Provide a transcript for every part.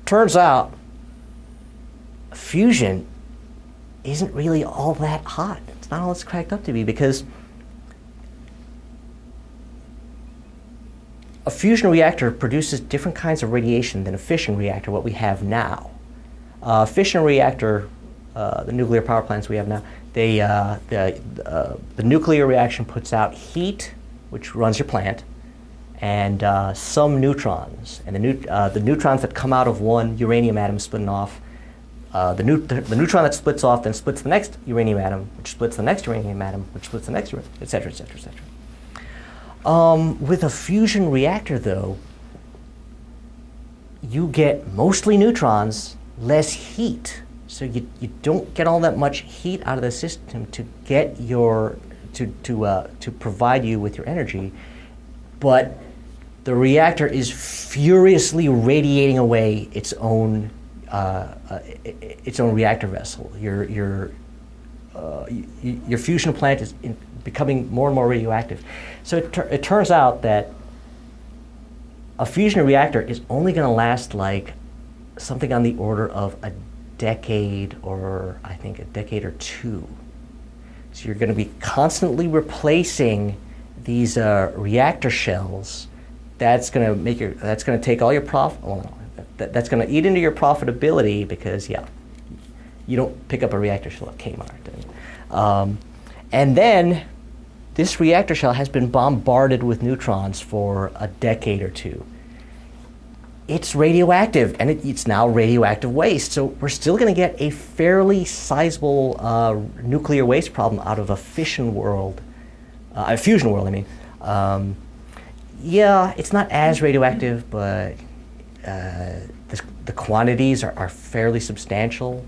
Turns out fusion isn't really all that hot. It's not all it's cracked up to be, because a fusion reactor produces different kinds of radiation than a fission reactor, what we have now. Fission reactor, the nuclear power plants we have now, the nuclear reaction puts out heat, which runs your plant, and some neutrons. And the neutrons that come out of one uranium atom splitting off, the neutron that splits off then splits the next uranium atom, which splits the next uranium atom, which splits the next, et cetera, et cetera, et cetera. With a fusion reactor, though, you get mostly neutrons, less heat. So you don't get all that much heat out of the system to get your to provide you with your energy, but the reactor is furiously radiating away its own reactor vessel. Your fusion plant is becoming more and more radioactive. So it turns out that a fusion reactor is only going to last like something on the order of a decade, or I think a decade or two. So you're going to be constantly replacing these reactor shells. That's going to make that's going to take all your profit. Well, that's going to eat into your profitability, because you don't pick up a reactor shell at Kmart. And then this reactor shell has been bombarded with neutrons for a decade or two. It's radioactive, and it's now radioactive waste. So we're still going to get a fairly sizable nuclear waste problem out of a fission world, a fusion world, I mean. Yeah, it's not as radioactive, but the quantities are fairly substantial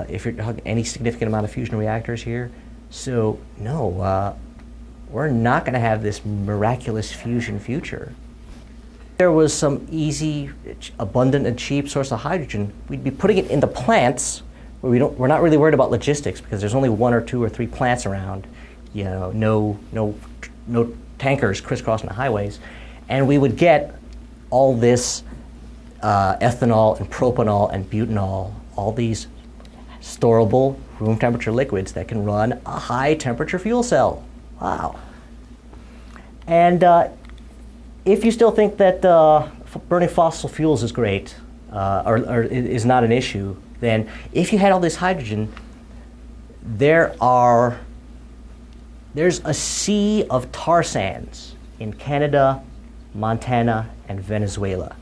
if you're talking any significant amount of fusion reactors here. So no, we're not going to have this miraculous fusion future. If there was some easy, abundant, and cheap source of hydrogen, we'd be putting it in the plants where we're not really worried about logistics, because there's only 1 or 2 or 3 plants around. You know, no tankers crisscrossing the highways, and we would get all this ethanol and propanol and butanol, all these storable room temperature liquids that can run a high temperature fuel cell. Wow. And if you still think that burning fossil fuels is great, or is not an issue, then if you had all this hydrogen, there's a sea of tar sands in Canada, Montana, and Venezuela.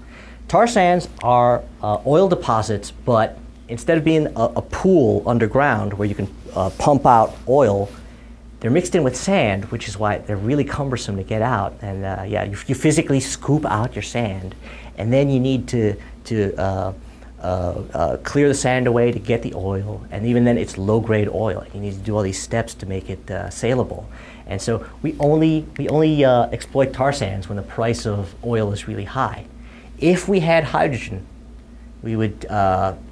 Tar sands are oil deposits, but instead of being a pool underground where you can pump out oil, they're mixed in with sand, which is why they're really cumbersome to get out. And yeah, you physically scoop out your sand, and then you need to clear the sand away to get the oil, and even then it's low-grade oil. You need to do all these steps to make it saleable. And so we only exploit tar sands when the price of oil is really high. If we had hydrogen, we would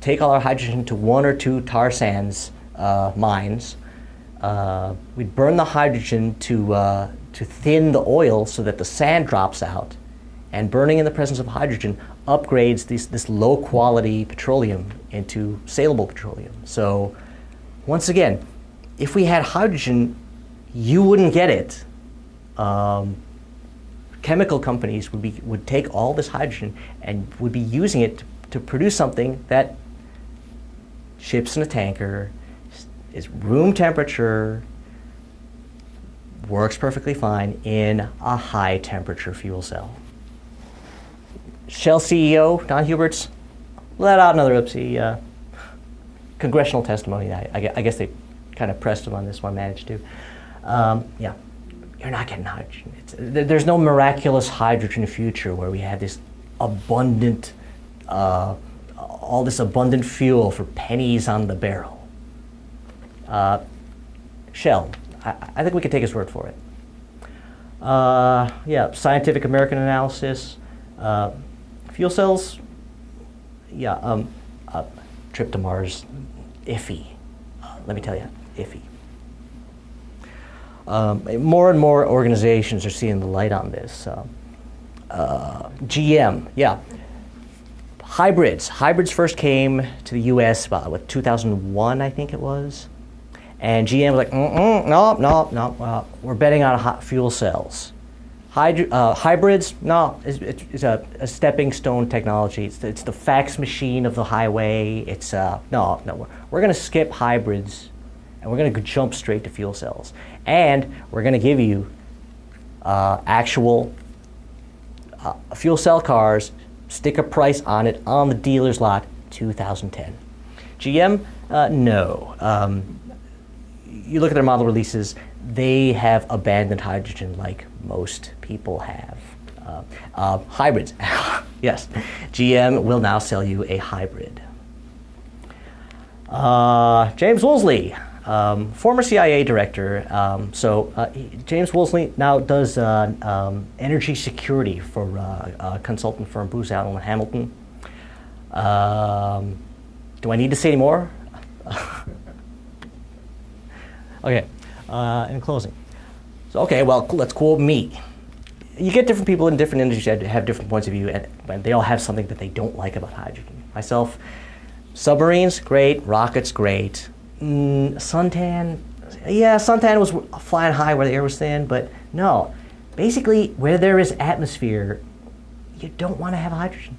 take all our hydrogen to 1 or 2 tar sands mines. We'd burn the hydrogen to thin the oil so that the sand drops out, and burning in the presence of hydrogen upgrades this low-quality petroleum into saleable petroleum. So once again, if we had hydrogen, you wouldn't get it. Chemical companies would take all this hydrogen and would be using it to produce something that ships in a tanker, is room temperature, works perfectly fine in a high-temperature fuel cell. Shell CEO Don Huberts let out another oopsie. Congressional testimony. I guess they kind of pressed him on this one, managed to. Yeah, you're not getting hydrogen. There's no miraculous hydrogen future where we have this abundant, all this abundant fuel for pennies on the barrel. Shell, I think we can take his word for it. Yeah, Scientific American analysis. Fuel cells, yeah, trip to Mars, iffy. Let me tell you, iffy. More and more organizations are seeing the light on this. GM, yeah. Hybrids. Hybrids first came to the U.S. about 2001, I think it was. And GM was like, no, we're betting on fuel cells. Hybrids, no, it's a stepping stone technology. It's the fax machine of the highway. It's no, we're going to skip hybrids, and we're going to jump straight to fuel cells. And we're going to give you actual fuel cell cars, stick a price on it on the dealer's lot, 2010. GM, no. You look at their model releases, they have abandoned hydrogen like most people have. Hybrids, yes. GM will now sell you a hybrid. James Woolsey, former CIA director. James Woolsey now does energy security for a consultant firm, Booz Allen Hamilton. Do I need to say any more? Okay, in closing. So, okay, well, let's quote me. You get different people in different industries that have different points of view, and they all have something that they don't like about hydrogen. Myself, submarines, great. Rockets, great. Suntan, yeah, suntan was flying high where the air was thin, but no. Basically, where there is atmosphere, you don't want to have hydrogen.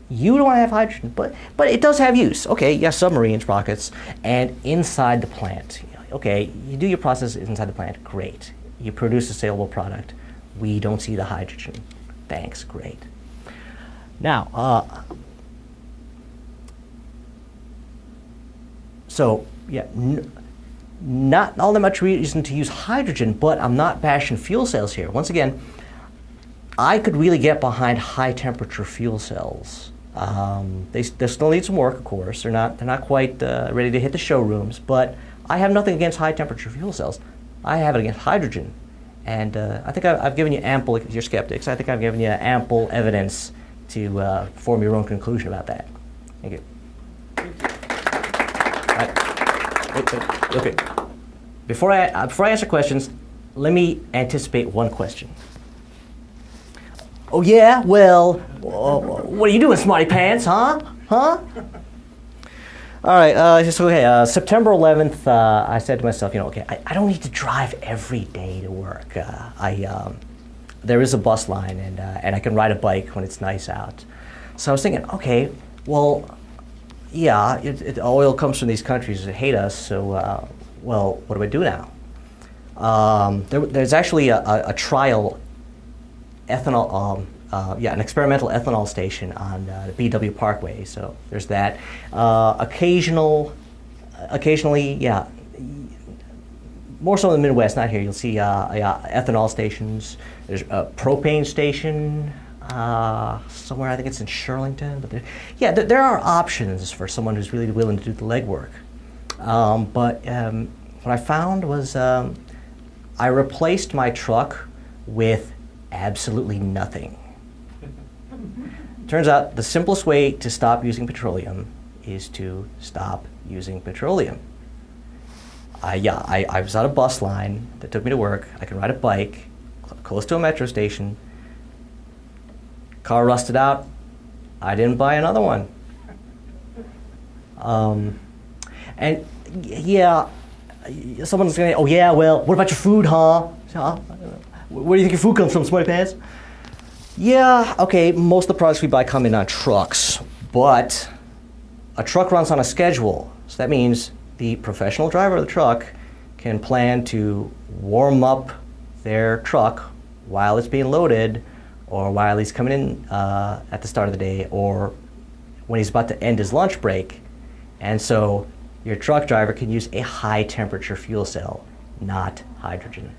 You don't want to have hydrogen, but it does have use. Okay, yes, submarines, rockets, and inside the plant. Okay, you do your process inside the plant, great. You produce a saleable product. We don't see the hydrogen. Thanks, great. Now, so yeah, not all that much reason to use hydrogen, but I'm not bashing fuel cells here. Once again, I could really get behind high temperature fuel cells. They still need some work, of course. They're not quite ready to hit the showrooms, but I have nothing against high temperature fuel cells. I have it against hydrogen, and I think I've given you ample. You're skeptics. I think I've given you ample evidence to form your own conclusion about that. Thank you. Okay. Before I answer questions, let me anticipate one question. Oh yeah, well, what are you doing, smarty pants, huh? All right, September 11th, I said to myself, okay, I don't need to drive every day to work. There is a bus line, and I can ride a bike when it's nice out. So I was thinking, okay, well, yeah, oil comes from these countries that hate us, so, well, what do I do now? There's actually a trial ethanol, an experimental ethanol station on the BW Parkway. So there's that. Occasionally, yeah, more so in the Midwest, not here. You'll see ethanol stations. There's a propane station somewhere. I think it's in Shirlington. But there are options for someone who's really willing to do the legwork. But what I found was I replaced my truck with absolutely nothing. Turns out the simplest way to stop using petroleum is to stop using petroleum. I was on a bus line that took me to work. I could ride a bike close to a metro station. Car rusted out. I didn't buy another one. And yeah, someone's going to say, oh yeah, well, what about your food, huh? Where do you think your food comes from, smarty pants? Yeah, okay, most of the products we buy come in on trucks, but a truck runs on a schedule. So that means the professional driver of the truck can plan to warm up their truck while it's being loaded, or while he's coming in at the start of the day, or when he's about to end his lunch break. And so your truck driver can use a high temperature fuel cell, not hydrogen.